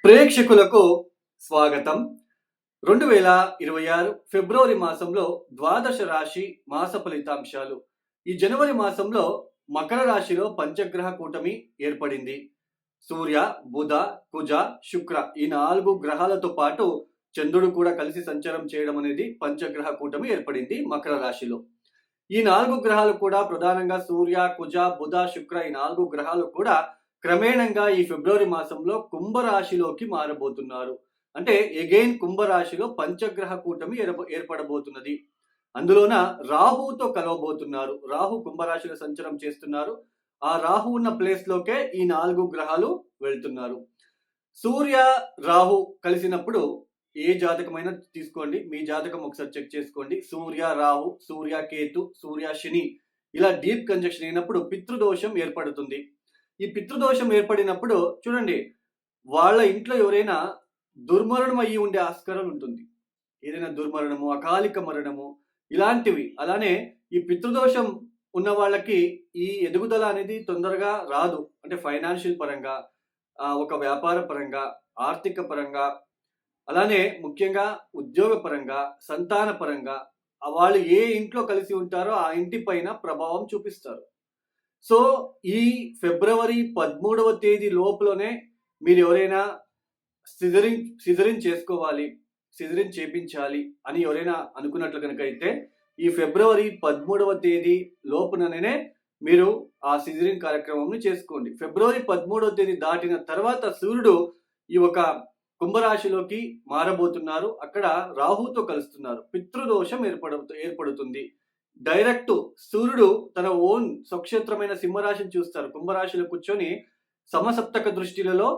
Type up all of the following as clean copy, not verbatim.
ప్రేక్షకులకు స్వాగతం. 2026 ఫిబ్రవరి మాసంలో ద్వాదశ రాశి మాస ఫలితాంశాలు. ఈ జనవరి మాసంలో మకర రాశిలో పంచగ్రహ కూటమి ఏర్పడింది. సూర్య, బుధ, కుజ, శుక్ర ఈ 4 గ్రహాలతో పాటు చంద్రుడు కూడా కలిసి సంచారం చేయడం అనేది పంచగ్రహ కూటమి ఏర్పడింది మకర రాశిలో. ఈ 4 గ్రహాలు కూడా ప్రధానంగా సూర్య, కుజ, బుధ, శుక్ర ఈ 4 గ్రహాలు కూడా క్రమేణంగా ఈ ఫిబ్రవరి మాసంలో కుంభరాశిలోకి మారబోతున్నారు. అంటే ఎగైన్ కుంభరాశిలో పంచగ్రహ కూటమి ఏర్పడబోతున్నది. అందులోన రాహుతో కలవబోతున్నారు. రాహు కుంభరాశిలో సంచారం చేస్తున్నారు. ఆ రాహు ఉన్న ప్లేస్ లోకే ఈ 4 గ్రహాలు వెళ్తున్నారు. సూర్య రాహు కలిసినప్పుడు ఏ జాతకమైనా తీసుకోండి, మీ జాతకం ఒకసారి చెక్ చేసుకోండి. సూర్య రాహు, సూర్య కేతు, సూర్య శని ఇలా డీప్ కంజక్షన్ అయినప్పుడు పితృదోషం ఏర్పడుతుంది. ఈ పితృదోషం ఏర్పడినప్పుడు చూడండి, వాళ్ళ ఇంట్లో ఎవరైనా దుర్మరణం అయ్యి ఉండే ఆస్కారం ఉంటుంది. ఏదైనా దుర్మరణము, అకాలిక మరణము ఇలాంటివి. అలానే ఈ పితృదోషం ఉన్న వాళ్ళకి ఈ ఎదుగుదల అనేది తొందరగా రాదు. అంటే ఫైనాన్షియల్ పరంగా, ఒక వ్యాపార పరంగా, ఆర్థిక పరంగా, అలానే ముఖ్యంగా ఉద్యోగ పరంగా, సంతాన పరంగా వాళ్ళు ఏ ఇంట్లో కలిసి ఉంటారో ఆ ఇంటి పైన ప్రభావం చూపిస్తారు. సో ఈ ఫిబ్రవరి 13వ తేదీ లోపులోనే మీరు ఎవరైనా సిజరిన్ చేసుకోవాలి, సిజరిన్ చేపించాలి అని ఎవరైనా అనుకున్నట్లు కనుక అయితే ఈ ఫిబ్రవరి 13వ తేదీ లోపుననే మీరు ఆ సిజరిన్ కార్యక్రమంని చేసుకోండి. ఫిబ్రవరి 13వ తేదీ దాటిన తర్వాత సూర్యుడు ఈ ఒక కుంభరాశిలోకి మారబోతున్నారు. అక్కడ రాహుతో కలుస్తున్నారు. పితృదోషం ఏర్పడుతుంది. డైరెక్ట్ సూర్యుడు తన ఓన్ స్వక్షేత్రమైన సింహరాశిని చూస్తారు. కుంభరాశిలో కూర్చొని సమసప్తక దృష్టిలలో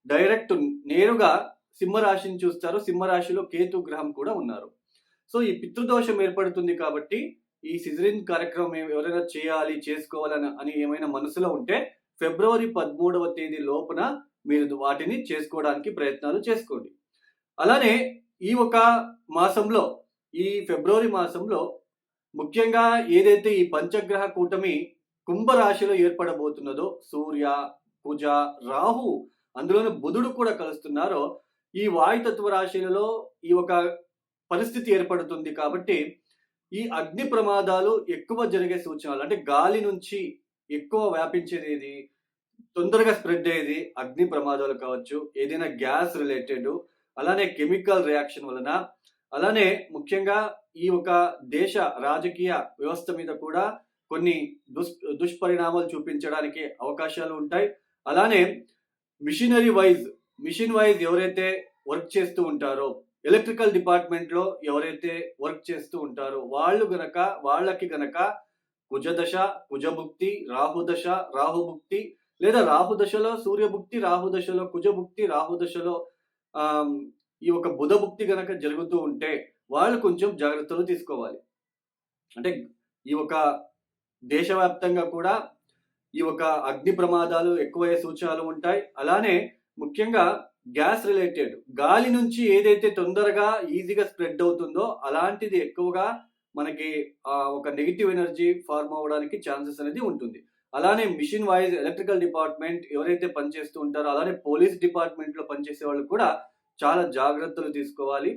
డైరెక్ట్ నేరుగా సింహరాశిని చూస్తారు. సింహరాశిలో కేతు గ్రహం కూడా ఉన్నారు. సో ఈ పితృదోషం ఏర్పడుతుంది కాబట్టి ఈ సిజరిన్ కార్యక్రమం ఎవరైనా చేయాలి, చేసుకోవాలని అని ఏమైనా మనసులో ఉంటే ఫిబ్రవరి 13వ తేదీ లోపున మీరు వాటిని చేసుకోవడానికి ప్రయత్నాలు చేసుకోండి. అలానే ఈ ఒక మాసంలో, ఈ ఫిబ్రవరి మాసంలో ముఖ్యంగా ఏదైతే ఈ పంచగ్రహ కూటమి కుంభరాశిలో ఏర్పడబోతున్నదో సూర్య, కుజ, రాహు అందులోనే బుధుడు కూడా కలుస్తున్నారో ఈ వాయుతత్వ రాశులలో ఈ ఒక పరిస్థితి ఏర్పడుతుంది. కాబట్టి ఈ అగ్ని ప్రమాదాలు ఎక్కువ జరిగే సూచనలు, అంటే గాలి నుంచి ఎక్కువ వ్యాపించేది ఏది, తొందరగా స్ప్రెడ్ అయ్యేది అగ్ని ప్రమాదాలు కావచ్చు, ఏదైనా గ్యాస్ రిలేటెడ్, అలానే కెమికల్ రియాక్షన్ వలన, అలానే ముఖ్యంగా ఈ ఒక దేశ రాజకీయ వ్యవస్థ మీద కూడా కొన్ని దుష్పరిణామాలు చూపించడానికి అవకాశాలు ఉంటాయి. అలానే మిషన్ వైజ్ ఎవరైతే వర్క్ చేస్తూ ఉంటారో, ఎలక్ట్రికల్ డిపార్ట్మెంట్ లో ఎవరైతే వర్క్ చేస్తూ ఉంటారో వాళ్ళకి గనక కుజదశ, కుజభుక్తి, రాహుదశ, రాహుభుక్తి, లేదా రాహుదశలో సూర్యభుక్తి, రాహుదశలో కుజభుక్తి, రాహుదశలో ఈ ఒక బుధభుక్తి గనక జరుగుతూ ఉంటే వాళ్ళు కొంచెం జాగ్రత్తలు తీసుకోవాలి. అంటే ఈ ఒక దేశవ్యాప్తంగా కూడా ఈ ఒక అగ్ని ప్రమాదాలు ఎక్కువయ్యే సూచనలు ఉంటాయి. అలానే ముఖ్యంగా గ్యాస్ రిలేటెడ్, గాలి నుంచి ఏదైతే తొందరగా ఈజీగా స్ప్రెడ్ అవుతుందో అలాంటిది ఎక్కువగా మనకి ఒక నెగిటివ్ ఎనర్జీ ఫార్మ్ అవ్వడానికి ఛాన్సెస్ అనేది ఉంటుంది. అలానే మిషన్ వైజ్ ఎలక్ట్రికల్ డిపార్ట్మెంట్ ఎవరైతే పనిచేస్తూ ఉంటారో, అలానే పోలీస్ డిపార్ట్మెంట్ లో పనిచేసే వాళ్ళు కూడా చాలా జాగ్రత్తలు తీసుకోవాలి.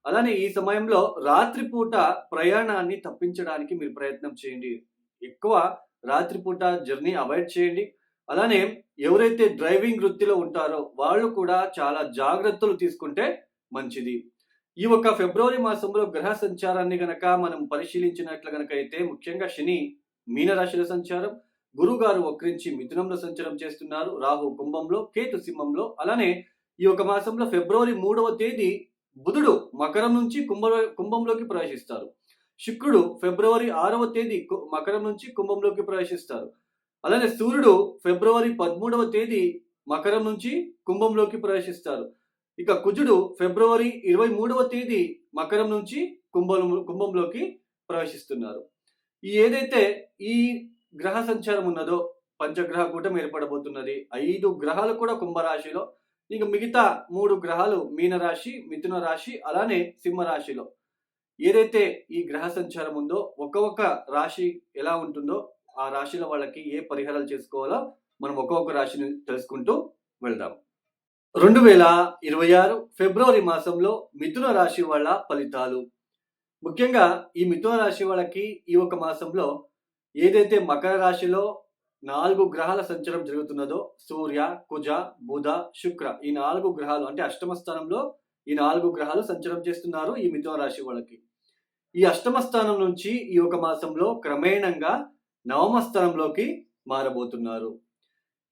అలానే ఈ సమయంలో రాత్రిపూట ప్రయాణాన్ని తప్పించడానికి మీరు ప్రయత్నం చేయండి. ఎక్కువ రాత్రిపూట జర్నీ అవాయిడ్ చేయండి. అలానే ఎవరైతే డ్రైవింగ్ వృత్తిలో ఉంటారో వాళ్ళు కూడా చాలా జాగ్రత్తలు తీసుకుంటే మంచిది. ఈ ఒక ఫిబ్రవరి మాసంలో గ్రహ సంచారాన్ని గనక మనం పరిశీలించినట్లు గనక అయితే ముఖ్యంగా శని మీనరాశిలో సంచారం, గురువు గారు వక్రించి మిథునంలో సంచారం చేస్తున్నారు, రాహు కుంభంలో, కేతు సింహంలో. అలానే ఈ ఒక మాసంలో ఫిబ్రవరి 3వ తేదీ బుధుడు మకరం నుంచి కుంభంలోకి ప్రవేశిస్తారు. శుక్రుడు ఫిబ్రవరి 6వ తేదీ మకరం నుంచి కుంభంలోకి ప్రవేశిస్తారు. అలానే సూర్యుడు ఫిబ్రవరి 13వ తేదీ మకరం నుంచి కుంభంలోకి ప్రవేశిస్తారు. ఇక కుజుడు ఫిబ్రవరి 23వ తేదీ మకరం నుంచి కుంభంలోకి ప్రవేశిస్తున్నారు. ఏదైతే ఈ గ్రహ సంచారం ఉన్నదో పంచగ్రహ కూటమి ఏర్పడబోతున్నది. 5 గ్రహాలు కూడా కుంభరాశిలో, ఇక మిగతా 3 గ్రహాలు మీనరాశి, మిథున రాశి, అలానే సింహరాశిలో. ఏదైతే ఈ గ్రహ సంచారం ఉందో ఒక్కొక్క రాశి ఎలా ఉంటుందో ఆ రాశిలో వాళ్ళకి ఏ పరిహారాలు చేసుకోవాలో మనం ఒక్కొక్క రాశిని తెలుసుకుంటూ వెళ్దాం. 2026 ఫిబ్రవరి మాసంలో మిథున రాశి వాళ్ళ ఫలితాలు. ముఖ్యంగా ఈ మిథున రాశి వాళ్ళకి ఈ ఒక మాసంలో ఏదైతే మకర రాశిలో 4 గ్రహాల సంచారం జరుగుతున్నదో సూర్య, కుజ, బుధ, శుక్ర ఈ 4 గ్రహాలు అంటే అష్టమ స్థానంలో ఈ 4 గ్రహాలు సంచారం చేస్తున్నారు ఈ మిథున రాశి వాళ్ళకి. ఈ అష్టమ స్థానం నుంచి ఈ ఒక మాసంలో క్రమేణంగా నవమ స్థానంలోకి మారబోతున్నారు.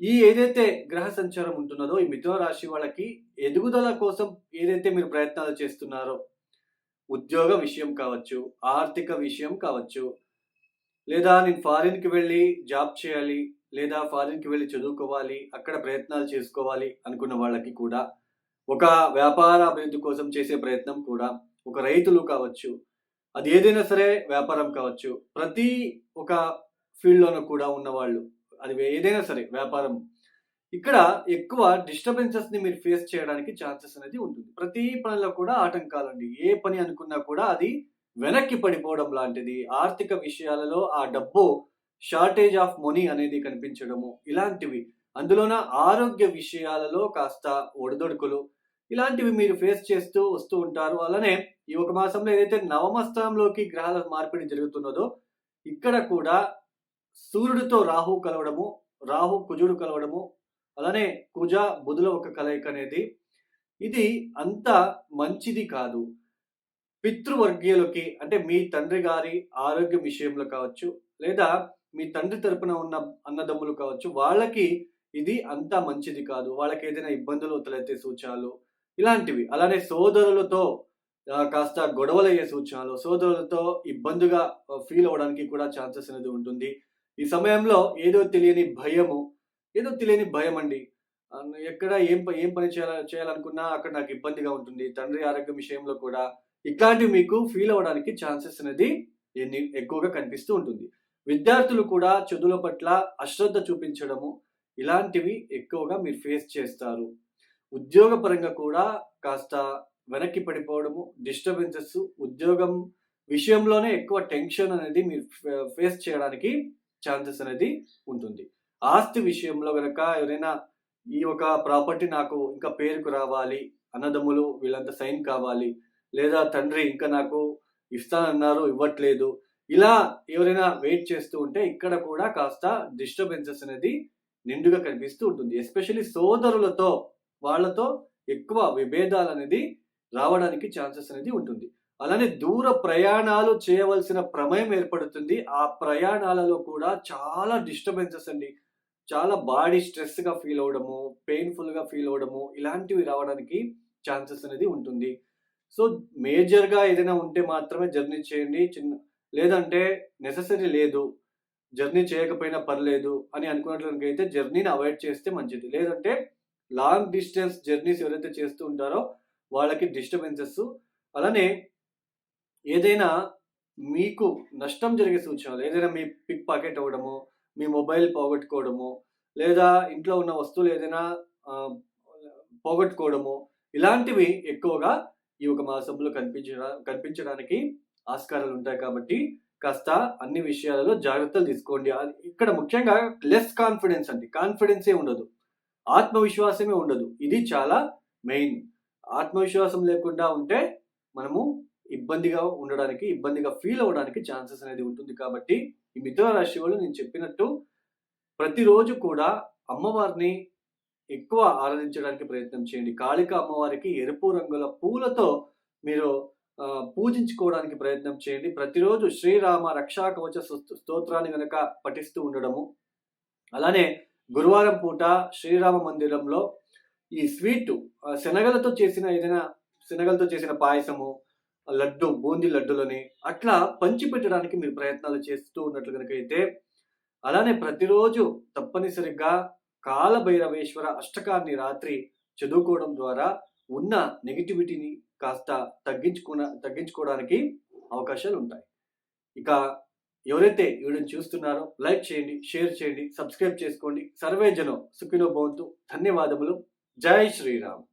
ఈ ఏదైతే గ్రహ సంచారం ఉంటున్నదో ఈ మిథున రాశి వాళ్ళకి ఎదుగుదల కోసం ఏదైతే మీరు ప్రయత్నాలు చేస్తున్నారో, ఉద్యోగ విషయం కావచ్చు, ఆర్థిక విషయం కావచ్చు, లేదా నేను ఫారిన్‌కి వెళ్ళి జాబ్ చేయాలి, లేదా ఫారిన్‌కి వెళ్ళి చదువుకోవాలి, అక్కడ ప్రయత్నాలు చేసుకోవాలి అనుకున్న వాళ్ళకి కూడా, ఒక వ్యాపార అభివృద్ధి కోసం చేసే ప్రయత్నం కూడా, ఒక రైతులు కావచ్చు, అది ఏదైనా సరే వ్యాపారం కావచ్చు, ప్రతి ఒక ఫీల్డ్‌లోనూ కూడా ఉన్నవాళ్ళు, అది ఏదైనా సరే వ్యాపారం. ఇక్కడ ఎక్కువ డిస్టర్బెన్సెస్‌ని మీరు ఫేస్ చేయడానికి ఛాన్సెస్ అనేది ఉంటుంది. ప్రతి పనిలో కూడా ఆటంకాలండి. ఏ పని అనుకున్నా కూడా అది వెనక్కి పడిపోవడం లాంటిది. ఆర్థిక విషయాలలో ఆ డబ్బు షార్టేజ్ ఆఫ్ మనీ అనేది కనిపించడము ఇలాంటివి. అందులోన ఆరోగ్య విషయాలలో కాస్త ఒడిదొడుకులు ఇలాంటివి మీరు ఫేస్ చేస్తూ వస్తూ ఉంటారు. అలానే ఈ ఒక మాసంలో ఏదైతే నవమ స్థానంలోకి గ్రహాల మార్పిడి జరుగుతున్నదో ఇక్కడ కూడా సూర్యుడితో రాహు కలవడము, రాహు కుజుడు కలవడము, అలానే కుజ బుధుల ఒక కలయిక అనేది ఇది అంత మంచిది కాదు. పితృవర్గీయులకి అంటే మీ తండ్రి గారి ఆరోగ్యం విషయంలో కావచ్చు, లేదా మీ తండ్రి తరపున ఉన్న అన్నదమ్ములు కావచ్చు, వాళ్ళకి ఇది అంత మంచిది కాదు. వాళ్ళకి ఏదైనా ఇబ్బందులు తలెత్తే సూచనలు ఇలాంటివి. అలానే సోదరులతో కాస్త గొడవలయ్యే సూచనలు, సోదరులతో ఇబ్బందిగా ఫీల్ అవ్వడానికి కూడా ఛాన్సెస్ అనేది ఉంటుంది. ఈ సమయంలో ఏదో తెలియని భయమండి. ఎక్కడ ఏం పని చేయాలనుకున్నా అక్కడ నాకు ఇబ్బందిగా ఉంటుంది. తండ్రి ఆరోగ్యం విషయంలో కూడా ఇట్లాంటివి మీకు ఫీల్ అవ్వడానికి ఛాన్సెస్ అనేది ఎక్కువగా కనిపిస్తూ ఉంటుంది. విద్యార్థులు కూడా చదువుల పట్ల అశ్రద్ధ చూపించడము ఇలాంటివి ఎక్కువగా మీరు ఫేస్ చేస్తారు. ఉద్యోగ పరంగా కూడా కాస్త వెనక్కి పడిపోవడము, డిస్టర్బెన్సెస్, ఉద్యోగం విషయంలోనే ఎక్కువ టెన్షన్ అనేది మీరు ఫేస్ చేయడానికి ఛాన్సెస్ అనేది ఉంటుంది. ఆస్తి విషయంలో గనక ఎవరైనా ఈ ఒక ప్రాపర్టీ నాకు ఇంకా పేరుకు రావాలి, అన్నదమ్ములు వీళ్ళంతా సైన్ కావాలి, లేదా తండ్రి ఇంకా నాకు ఇస్తానన్నారు ఇవ్వట్లేదు, ఇలా ఎవరైనా వెయిట్ చేస్తూ ఉంటే ఇక్కడ కూడా కాస్త డిస్టర్బెన్సెస్ అనేది నిండుగా కనిపిస్తూ ఉంటుంది. ఎస్పెషల్లీ సోదరులతో వాళ్ళతో ఎక్కువ విభేదాలు అనేది రావడానికి ఛాన్సెస్ అనేది ఉంటుంది. అలానే దూర ప్రయాణాలు చేయవలసిన ప్రమేయం ఏర్పడుతుంది. ఆ ప్రయాణాలలో కూడా చాలా డిస్టర్బెన్సెస్ అండి. చాలా బాడీ స్ట్రెస్‌గా ఫీల్ అవ్వడము, పెయిన్‌ఫుల్‌గా ఫీల్ అవ్వడము ఇలాంటివి రావడానికి ఛాన్సెస్ అనేది ఉంటుంది. సో, మేజర్‌గా ఏదైనా ఉంటే మాత్రమే జర్నీ చేయండి. లేదంటే నెసెసరీ లేదు, జర్నీ చేయకపోయినా పర్లేదు అని అనుకున్నట్లయితే జర్నీని అవాయిడ్ చేస్తే మంచిది. లేదంటే లాంగ్ డిస్టెన్స్ జర్నీస్ ఎవరైతే చేస్తూ ఉంటారో వాళ్ళకి డిస్టర్బెన్సెస్, అలానే ఏదైనా మీకు నష్టం జరిగే సూచనలు, ఏదైనా మీ పిక్ పాకెట్ అవ్వడము, మీ మొబైల్ పోగొట్టుకోవడము, లేదా ఇంట్లో ఉన్న వస్తువులు ఏదైనా పోగొట్టుకోవడము ఇలాంటివి ఎక్కువగా ఈ ఒక మాసంలో కనిపించడానికి ఆస్కారాలు ఉంటాయి. కాబట్టి కాస్త అన్ని విషయాలలో జాగ్రత్తలు తీసుకోండి. ఇక్కడ ముఖ్యంగా లెస్ కాన్ఫిడెన్స్ అండి. కాన్ఫిడెన్సే ఉండదు, ఆత్మవిశ్వాసమే ఉండదు. ఇది చాలా మెయిన్. ఆత్మవిశ్వాసం లేకుండా ఉంటే మనము ఇబ్బందిగా ఫీల్ అవ్వడానికి ఛాన్సెస్ అనేది ఉంటుంది. కాబట్టి ఈ మిథున రాశి వాళ్ళు నేను చెప్పినట్టు ప్రతిరోజు కూడా అమ్మవారిని ఎక్కువ ఆరాధించడానికి ప్రయత్నం చేయండి. కాళికా అమ్మవారికి ఎరుపు రంగుల పూలతో మీరు పూజించుకోవడానికి ప్రయత్నం చేయండి. ప్రతిరోజు శ్రీరామ రక్షా కవచ స్తోత్రాన్ని గనక పఠిస్తూ ఉండడము, అలానే గురువారం పూట శ్రీరామ మందిరంలో ఈ స్వీటు శనగలతో చేసిన పాయసము, లడ్డు, బూందీ లడ్డులని అట్లా పంచిపెట్టడానికి మీరు ప్రయత్నాలు చేస్తూ ఉన్నట్లు కనుక అయితే, అలానే ప్రతిరోజు తప్పనిసరిగా కాలభైరవేశ్వర అష్టకాన్ని రాత్రి చదువుకోవడం ద్వారా ఉన్న నెగిటివిటీని కాస్త తగ్గించుకోవడానికి అవకాశాలు ఉంటాయి. ఇక ఎవరైతే వీడియోని చూస్తున్నారో లైక్ చేయండి, షేర్ చేయండి, సబ్స్క్రైబ్ చేసుకోండి. సర్వే జనం సుఖినో భవంతు. ధన్యవాదములు. జై శ్రీరామ్.